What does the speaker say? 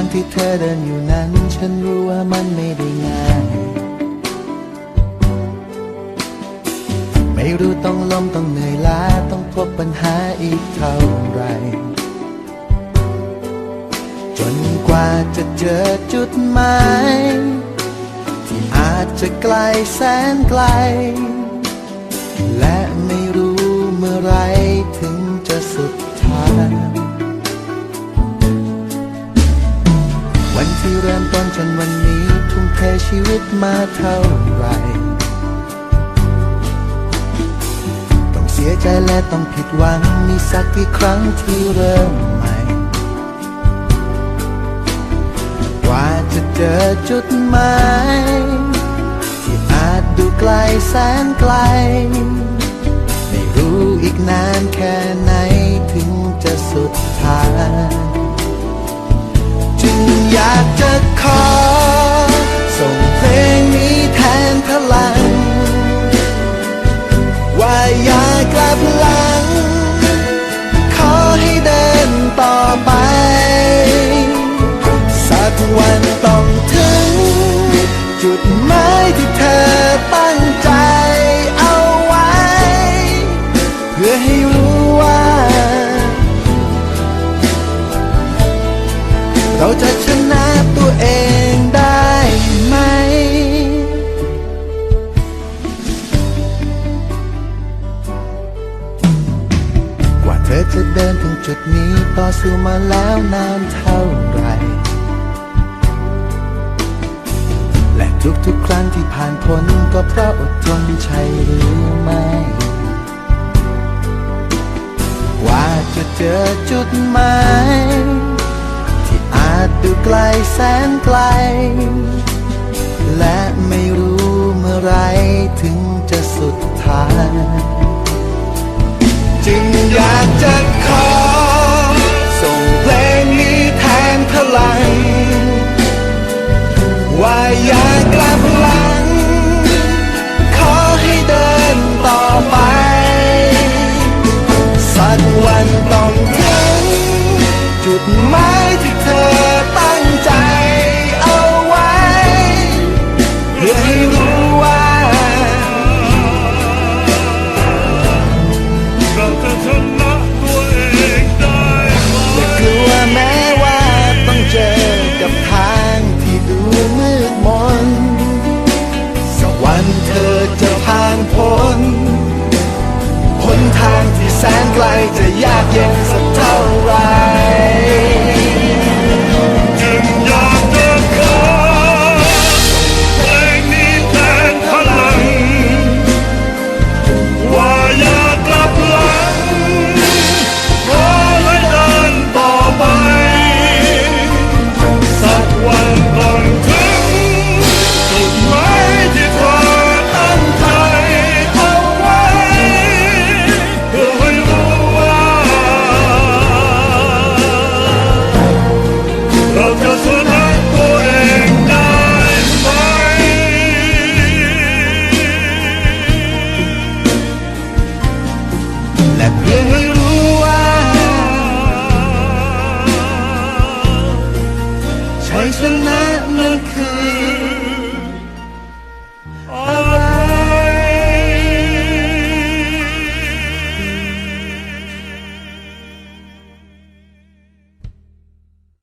างที่เธอเดินอยู่นั้นฉันรู้ว่ามันไม่ได้ง่ายไม่รู้ต้องล้มต้องเหนื่อยล้าต้องพบปัญหาอีกเท่าไรจนกว่าจะเจอจุดหมายที่อาจจะไกลแสนไกลและไม่รู้เมื่อไรถึงจะสุดทางวันที่เริ่มต้นจนวันนี้ทุ่มเทชีวิตมาเท่าไรต้องเสียใจและต้องผิดหวังมีสักกี่ครั้งที่เริ่มใหม่กว่าจะเจอจุดหมายที่อาจดูไกลแสนไกลไม่รู้อีกนานแค่ไหนถึงจะสุดทางจึงอยากจะขอส่งเพลงนี้แทนพลังว่าอย่ากลับหลังขอให้เดินต่อไปสักวันต้องถึงจุดหมายที่เธอตั้งใจเอาไว้เพื่อให้รู้ว่าเราจะชนะตัวเองได้ไหมกว่าเธอจะเดินถึงจุดนี้ต่อสู้มาแล้วนานเท่าไรและทุกครั้งที่ผ่านพ้นก็เพราะอดทนใช่หรือไม่กว่าจะเจอจุดหมายที่อาจดูไกลแสนไกลและไม่รู้เมื่อไรถึงจะสุดทางจึงอยากจะขอส่งเพลงนี้แทนพลังว่าอย่ากลับหลังขอให้เดินต่อไปสักวันต้องถึงจุดหมายที่เธอตั้งใจเอาไว้เพื่อให้รู้ว่าเราจะชนะตัวเองได้ไหมอย่ากลัวแม้ว่าต้องเจอกับทางที่ดูมืดมนสักวันเธอจะผ่านพ้นหนทางที่แสนไกลจะยากเย็นสักเท่าไรจึงอยากจะขอเพลงนี้แทนพลังว่าอย่ากลับหลังขอให้เดินต่อไปสักวันต้องถึงจุดหมายที่เธอตั้งใจเอาไว้เพื่อให้รู้ว่าเราจะชนะตัวเองได้ไหมและเพื่อให้รู้ว่าชัยชนะนั้นคือ